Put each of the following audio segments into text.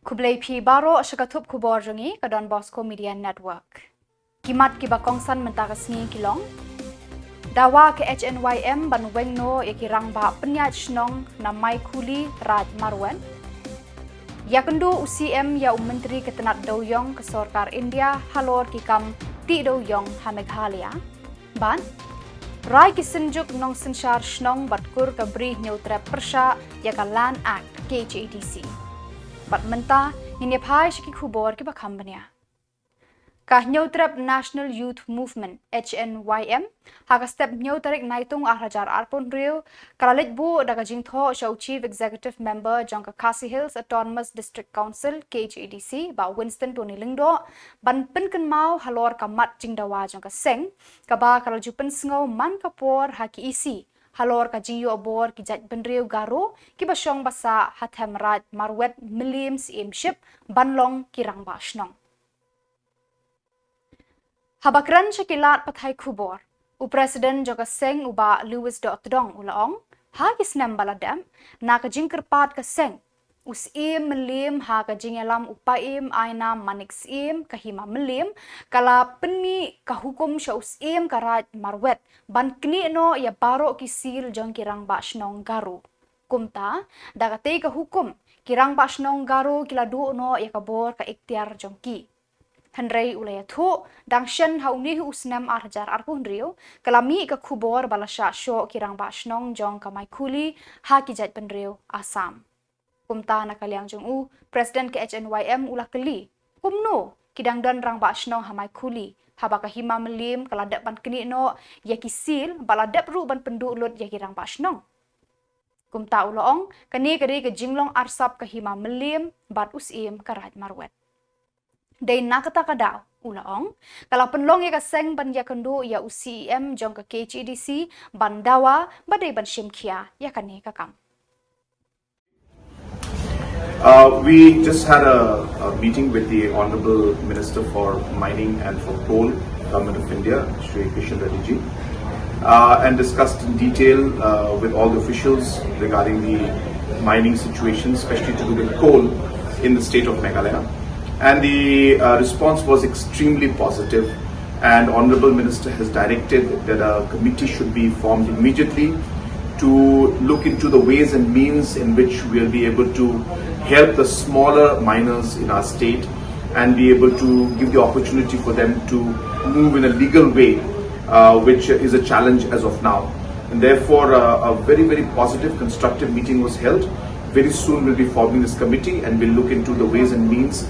Kublai pi baro syakatup Khuborjylla ke Donbosco Media Network. Kimat ki bakongsan mentaka sengi kilong. Dawa ke HNYM banweng no yakirang ba penyat shnong na mai kuli raj marwen. Yakendu UCM ya Menteri Ketenat Doyong ke Sorkar India halor kikam ti Doyong ha Meghalaya. Ban Rai kisenjuk nong sensyar shnong batkur ke beri neutre persya yaka Land Act KHADC. Bat menta ini pai shiki Khubor ki bakambanya. Kah neutrep National Youth Movement HNYM haka step neutrek Naitung ahrajar arpon rio kalalit bu daga jingtho show Chief Executive Member jangka Khasi Autonomous District Council KHADC ba Winston Tony Lingdo ban penken mau halor kamat jingdawa jangka seng kaba kalajupen sngau man kapor haki isi halor ka jingyo abor ki jat benriu garo ki basyong basa hathem raj marwet milim ship banlong kirang ba shnong. Habakran syakilat pathai Khubor, Presiden Joka Seng uba Louis Dotdong ulaong, ha kisnem baladam, na kajing kerpat ka Seng, usim melim ha kajing elam upaim aina manik sim kahima melim, kala penmi kahukum sya usim karat marwet, ban kni no ya baro kisil jong kirang ba shnong garu. Kumta, dagate kahukum, kirang ba shnong garu kiladu no ya kabor ka ikhtiar jongki. Henry ulaya thu dangshen hauni usnam arjar arpun rio kalami ka Khubor balasha sho kirang ba shnong jong kamai kuli ha kijat penrio Assam. Kumta na kaliang jong u President ke HNYM ulah keli kumno kidang dan rang ba shnong hamai kuli haba ka hima melim kaladap ban keni no ya kisil baladap ru ban pendu lut ya kirang ba shnong. Kumta uloong kani kari ke jinglong arsap ka hima melim bat usim karat marwet. Day nakata kadaw ulaong kalau penlong ya kaseng ban ya kendo ya UCM jong ka KHADC bandawa badai ban shimkia ya kane kakam. We just had a meeting with the Honorable Minister for Mining and for Coal, Government of India, Shri Kishan Reddy ji, and discussed in detail with all the officials regarding the mining situation, especially to do with coal in the state of Meghalaya. And the response was extremely positive, and Honorable Minister has directed that a committee should be formed immediately to look into the ways and means in which we will be able to help the smaller miners in our state and be able to give the opportunity for them to move in a legal way, which is a challenge as of now. And therefore, a very, very positive, constructive meeting was held. Very soon we'll be forming this committee and we'll look into the ways and means,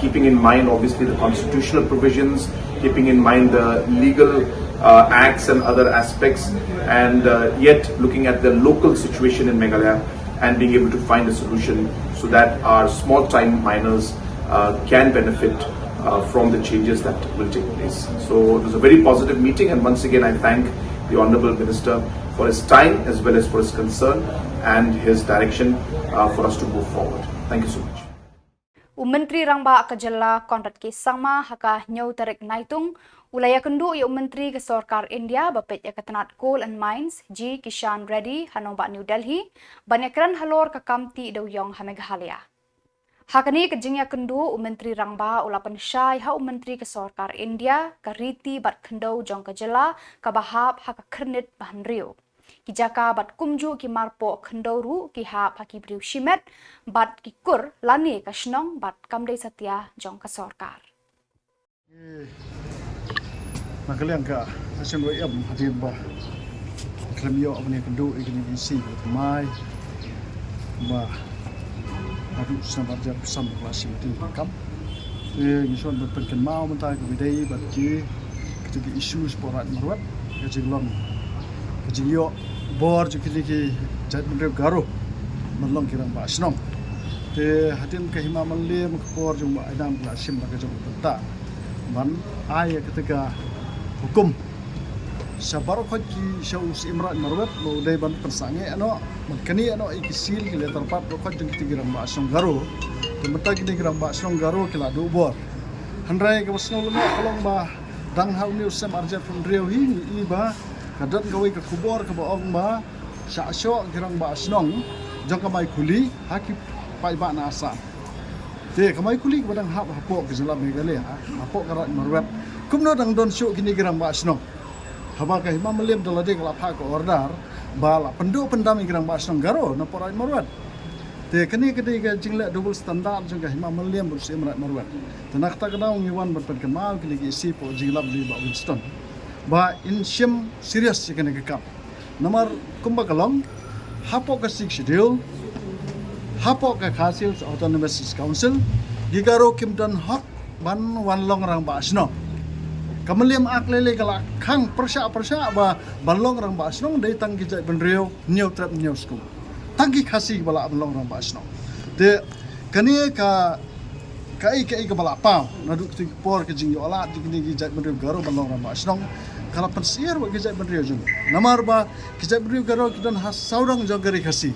keeping in mind obviously the constitutional provisions, keeping in mind the legal acts and other aspects, and yet looking at the local situation in Meghalaya and being able to find a solution so that our small time miners can benefit from the changes that will take place. So it was a very positive meeting, and once again I thank the Honorable Minister for his time as well as for his concern and his direction for us to move forward. Thank you so much. Menteri Rangba ke Jylla kontrat ke Samla haka nyau tarik Naitung ulaya kendu ya Menteri ke Sorkar India bapet ya Ketenat Coal and Mines G Kishan Reddy hanong New Delhi banyakran halor ke kamti Doyong ha Meghalaya. Hakani ke jingya kendu Menteri Rangba ulapan syai ha Menteri ke Sorkar India ke riti bat kendau jong ke Jylla ke bahap haka kernit bahan rio. Kijaka bat kumju ki marpo kendoru ki hap haki briu shimet bat ki kur lani ka shnong bat kamdai satya jong ka sorkar. Nakaliang ka asyam wayam hadir ba klamio abne kendu igni isi mai ba adu sabar jap sam klasi tin kam ngison berpenken mau mentai ke bidai bat ki ketika isu sporat marwat ke jinglong kejio bor jukili ki jat mendre garo melong kirang ba snong te hatin ke hima melim kor jung ba idam la sim ba jong ta ban ay ketika hukum sabar ko ki shaw imran marwat lo dai ban persange ano makani ano ikisil ki letter pat ko jung kirang ba snong garo te mata ki kirang ba snong garo kila do bor handrai ke snong lo kolong ba dang hau ni usam arja from rio hi iba kadat gawe ke Khubor ke baong ba sya kirang ba snong jong kamai kuli haki pai ba na asa Te kamai kuli badang hapok ke Jylla Meghalaya hapok karat marwet kumno dang don syuk kini gerang ba asnong haba ka hima melem dalade kala pha ko order bala pendu pendam gerang ba asnong garo na porai marwet te kini kedi ga jingle double standard jong ka hima melem bur sim rat marwet tanak ta kadau ngiwan berpen kemal kini ki isi po Jylla beli ba Winston ba in shim serious kini ke kap nomor kumba kalong hapok ka sik schedule hapok ka khasinews autonomous council gigaro kimdan hot ban wan long rang ba asno kamaliam aklele kala khang persya ba balong rang ba asno dei tang ki jai benrio new trap new school tangki khasi bala balong rang ba asno de kani ka kai ka bala pa na duk ti por ke jing yo ala dikni ki jai benrio garo balong rang ba asno kala pensier wa ki jai benrio jung namar ba ki jai benrio garo kidan has saurang jogari khasi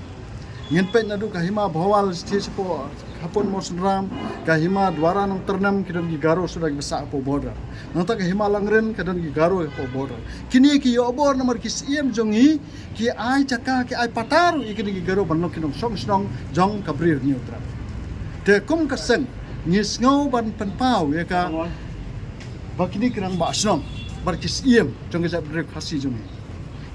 yen pe nadu kahima bhawal stage po hapon mosram kahima dwara nang ternam kidan gi garo sudah besa po border nanta kahima langren kidan gi garo po border kini ki yo bor nomor ki siem jongi ki ai chaka ki ai pataru ikini gi garo banlok kinong song song jong kabrir new trap te kum kaseng ngis ngau ban penpau ya ka bakini kirang ba snong bar ki siem jong ga jab khasi jongi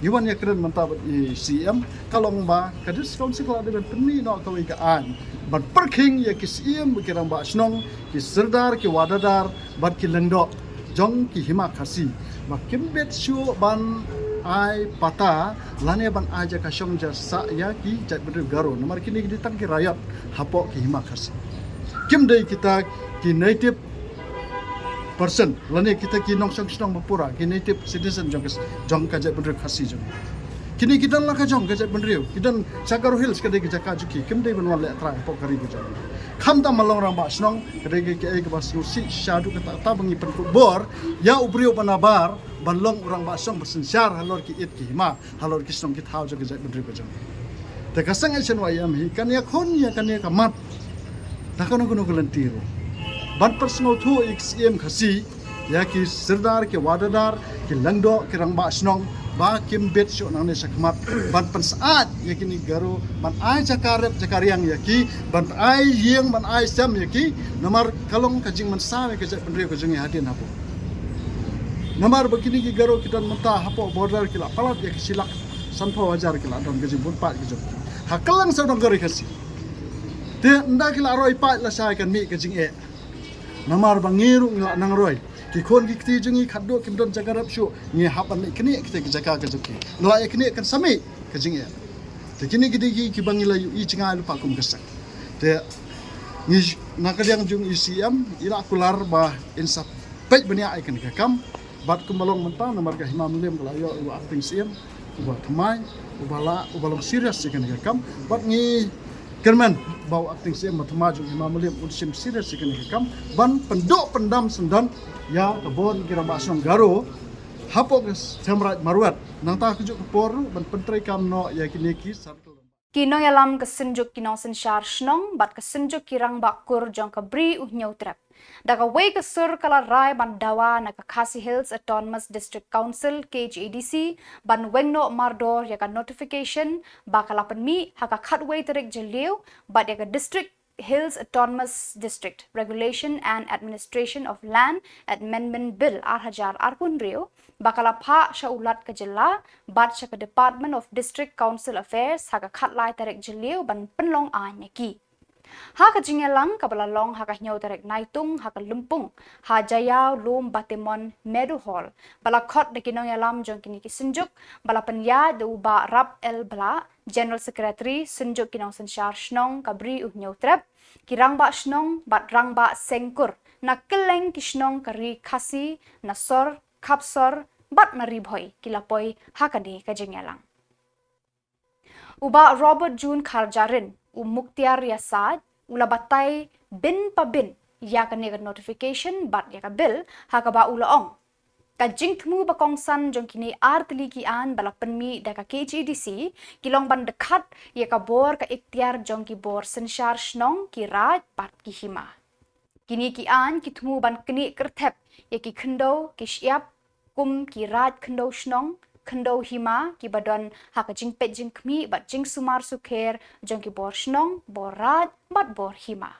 Iwan ya keren mantap CM kalong ba kadis council kalau ada penmi no kawai ka an but perking ya ki CM kirang ba snong ki serdar ki wadadar bat ki lengdo jong ki hima khasi ba kimbet shu ban ai pata lane ban aja ka shong ja sa ya ki jat bedu garo nomor kini di tang ki rayat hapok ki hima khasi kim dei kita ki native person lani kita ki nong song song bapura ki native citizen jong ka jat benrio khasi jong kini kita la ka jong ka jat benrio kidan Sakaro Hills kadai ki jaka juki kim dei banwal le tra pok kari ki jong kham ta malong rang ba snong kadai ki ai ka bas si shadu ka ta bangi pen Khubor ya ubrio panabar banlong urang ba song bersensyar halor ki it ki ma halor ki snong ki thau jong ka jat benrio ka jong ta kasang action wa yam hi kan ya khon ya kan ya kamat ta kono kono kelentir ban personal thu xm khasi ya ki serdar ki wadadar ki langdo ki rangba snong ba kim bet syo nang ne sakmat ban pensaat ya kini garo ban ai jakarep jakariang ya ki ban ai yeng ban ai sam ya ki nomor kalong kajing man sa ke jat pendri ko jungi hadin hapo nomor begini ki garo kidan menta hapo border ki la palat ya ki silak sanpo wajar ki la don ke jing pat ki jong hakalang sa dong gari khasi te nda ki la roi pat la sai kan mi ke jing e namar bangiru ngla nang roy ki khon ki kti jungi khaddo kim don jagarap shu ngi hapan kini kte jaka ka juki la kini kan sami ka jinge te kini gidi ki bangila yu I chinga lu pakum gasak te ni nakadiang jung ICM ila kular ba insap pej bania ai kan ka kam bat kumalong mentang namar ka himam lem kala yo wa acting CM uba thamai ubala ubalong serious kan ka kam bat ngi Kerman bau acting saya matamaju imam liam udsim sira sikene kam ban pendok pendam sendan ya kebon kira basong garo hapok samrat marwat nang ta kujuk por ban pentrai kam no ya kini ki circle Kinong yalam kesenjuk kinong sensyar snong bat kesenjuk kirang bakur jong kabri nyau trap. Daga way kesur kala rai ban dawa na Khasi Hills Autonomous District Council KHADC ban wengno mardor yaka notification bakala penmi haka khatway terik jeliu bat yaka District Hills Autonomous District Regulation and Administration of Land Amendment Bill Arhajar Arpunrio bakala pha sha ulat ka Jylla bat sha ka Department of District Council Affairs haka khatlai tarik jeliu ban penlong anyaki haka jingelang kabala long haka nyau tarik Naitung haka lumpung ha jayau lum batemon medu hall bala khot de kinong yalam jong kini ki senjuk bala penya de uba rap el bala General Secretary senjuk kinong sensyar snong kabri nyau trap kirang ba snong bat rang ba sengkur na keleng kisnong kari khasi na sor khapsor bat na ribhoi kilapoi hakani ka jingelang uba Robert June Kharjarin Muktiar Yasad ula batai bin pa bin ya ka notification bat ya ka bill ha ka ba ulaong ka jingthmu ba kongsan jong kini artli ki an bala penmi da ka KHADC kilong ban dekat ya ka bor ka ikhtiar jong ki bor sensyar snong ki raj pat ki hima kini ki an ki thmu ban kini kerthep ya ki khndo ki syap kum ki raj khndo snong khndo hima ki badon haka jing pet jing khmi bat jing sumar sukher jong ki bor snong bor raj bat bor hima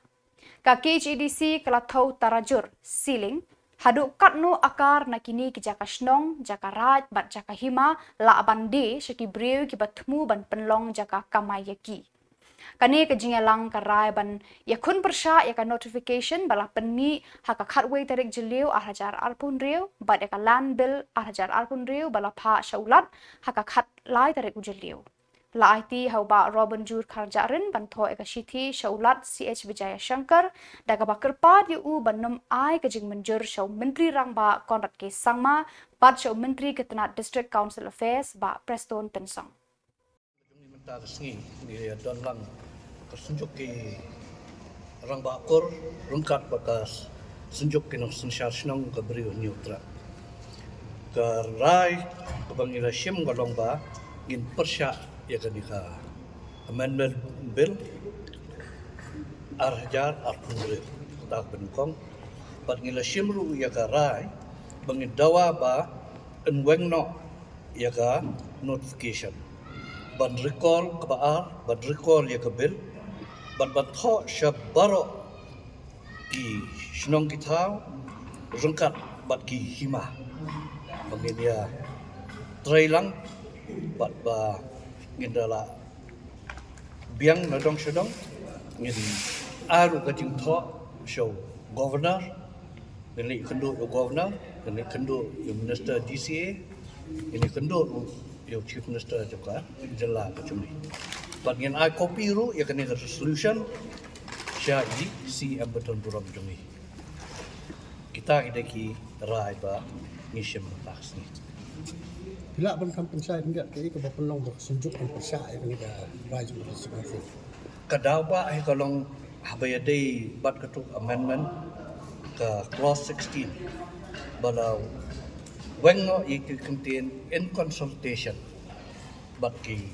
Ka KHEDC kelathau tarajur Shillong haduk katno akar na kini ki jaka Shnong, jaka Raj, bat jaka Hima, la abande syaki breu ki batmu ban penlong jaka kamayaki. Kani ke Jylla karai ban ya kun persya ya ka notification bala penmi haka khatway tarik jeliu arhajar alpun riu, bat ya ka land bill arhajar alpun riu bala pha syaulat haka khat lai tarik ujeliu. La IT hauba Robin Jur Karjarin banto eka Shithi Shaulat CH Vijaya Shankar daga bakerpa di u banum ai kejing menjur syau menteri rang ba Konrad K Sangma bat syau menteri ketenat District Council Affairs ba Preston Tensong. Minta resmi di don lang tersunjuk ke rang bakor rungkat bakas sunjuk ke nang sensyar senang ke beriu neutra ke rai ke bangila syim galong ba ngin persya ya kenika amendment bill arhajar arpunre tak benkong pat ngila syimru ya ka rai bangin dawa ba enweng no ya ka notification ban recall ke baar ban recall ya ke bill ban tho syabaro ki snong kita rungkat bat ki hima bangin dia trailang bat ba ngindala biang nadong syadong ngin aru kajing tho show governor ngili kendo yo governor ngili kendo yo minister DCA ngili kendo yo chief minister juga Jylla kacumi but ngin ai copy ru ya kene resolution sya di CM beton buram jumi kita ideki rai ba ngisem tax ni Bila ban kan pensai hendak ke ke bapelong bersunjuk kan persai kan ke raju bersunjuk. Kadau ba ai kalong habayade bat ketuk amendment ke clause 16 balau wengo iki contain in consultation bat ki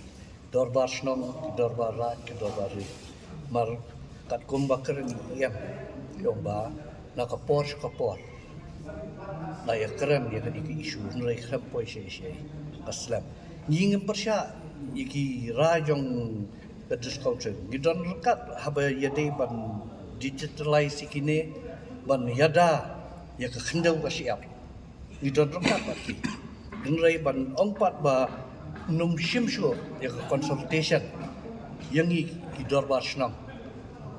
dorbar snong dorbar rat ki dorbar ri mar kat kumbakar ni yam yong ba na kapor na ya kram ya kadi ki isu nrai kram poi she aslam nying persya iki rajong the discount gidon rekat haba yade ban digitalize ikine ban yada ya ka khendau ka siap gidon rekat baki nrai ban ongpat ba num shimsho ya ka consultation yangi dorbar snam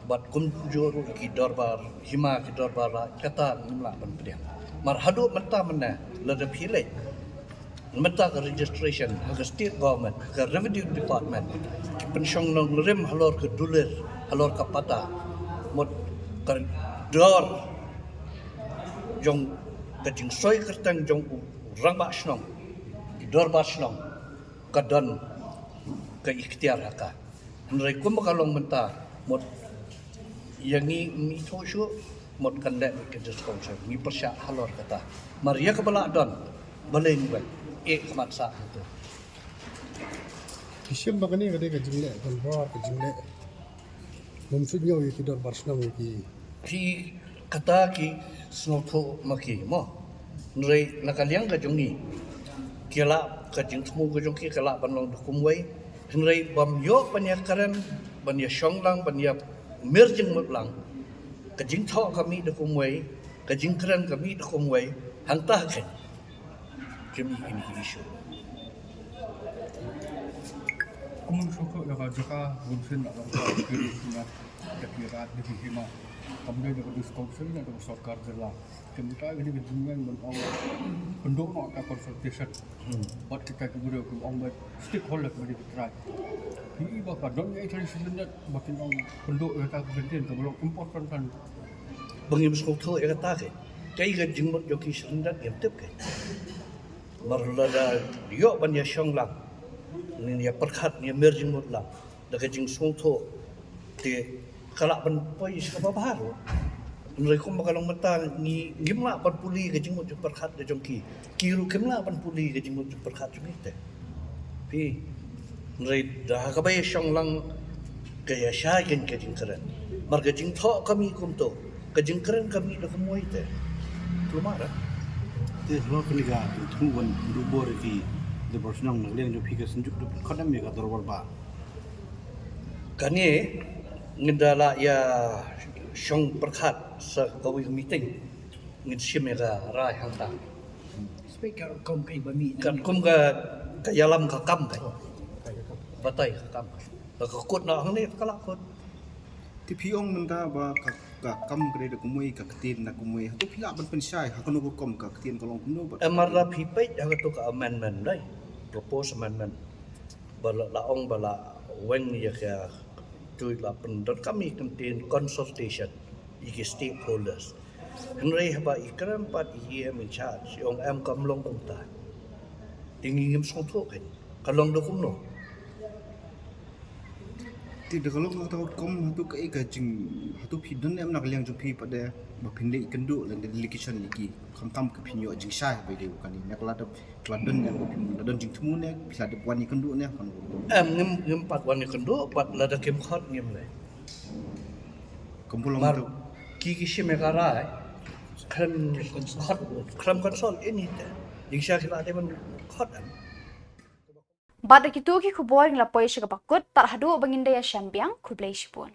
bat kumjuru ki dorbar hima ki dorbar kata nimla ban pediam mar hadu mata mana la pile mata ke registration ke state government ke revenue department pensiong nang rem halor ke duler halor ke pata mod ke dor jong ke jing soi kertang jong rang ba snong ki dor ba snong ke don ke ikhtiar haka nrai kum kalong menta mod yangi mi thoshu mod kandek ke discount ni persya halor kata maria ke bala don baleng ba maksa itu Kisim bagani kade ke jimle kan bar ke jimle. Mumsudnya iki dor barsnam iki. ki kata ki snotho maki mo nrai nakaliang ka jongi kila ka jingthmu ka jongi kala banlong dukumwai nrai bam yo panyakaran banya shonglang banya merjing mutlang ka jingtho kami dukumwai ka jingkran kami dukumwai hantah kan kami ini isu Kumun suku ya jaka gunsin nak lakukan kira kira di hima. Kemudian juga diskonsen dan sarkar Jylla. Kita ini berjumlah dengan penduk nak consultation. Buat kita kemudian orang stakeholder bagi kita. Ini bakal dong yang tradisi net makin orang penduk kita kemudian kalau important kan. Bangim skotho ya kata ke kai ga jingmot yoki sendat yam tep ke marlada yo ban ya shonglang ni ya perkhat ni merjing mot la da ka jing skotho te kala ban poi sa baru nrai kum bakalong mata ni gimla ban puli ga jingmot perkhat da jongki kiru kemla ban puli ga jingmot perkhat jumi te pi nrai da ka bay shonglang ka ya sha gen ka jing karen mar ga jing tho kami kum to kejengkeran kami dah semua itu, cuma ada. Kalau kalian tungguan Khubor ki, the person yang lain juga fikir senjuk tu, kadang mereka terlalu. Kani ngendala ya Shong perkat sa kawi meeting ngin simega rai hangta. Speaker kom kay bami. Kan kum ka yalam ka kam kai. Batai ka kam. Ka kut na hang ni kalakut. Ti piong menta ba ka kam grade kumui ka ketin na kumui tu pila ban pensai ha kono kom ka ketin kolong kuno ba Amara pipet ha tu ka amendment dai. Propose amendment. Bala laong bala weng ya ka tu la pendot kami contain consultation iki stakeholders. Henry haba ikram pat IEM in charge yung am kamlong punta. Tingin song to kan. Kalong do kumno. ti de kolong ta kom tu ka ka jing tu pi don em nak liang ju pi pada ba pinde kendu lan delegation lagi kam ka pinyo jing sai ba de kan ni nak la da kladon ya ba don jing tumu ne bisa de wani kendu ne kan Ngem pat wani kendo pat lada kem khot ngem le. kumpulong Mar tu kiki shimegara kram konsol ini ta. Jing sya kila de man khot an. Bad kitu ki Khubor ngla poi shiga bakut tar hadu bangindaya shambiang Khublei shipun.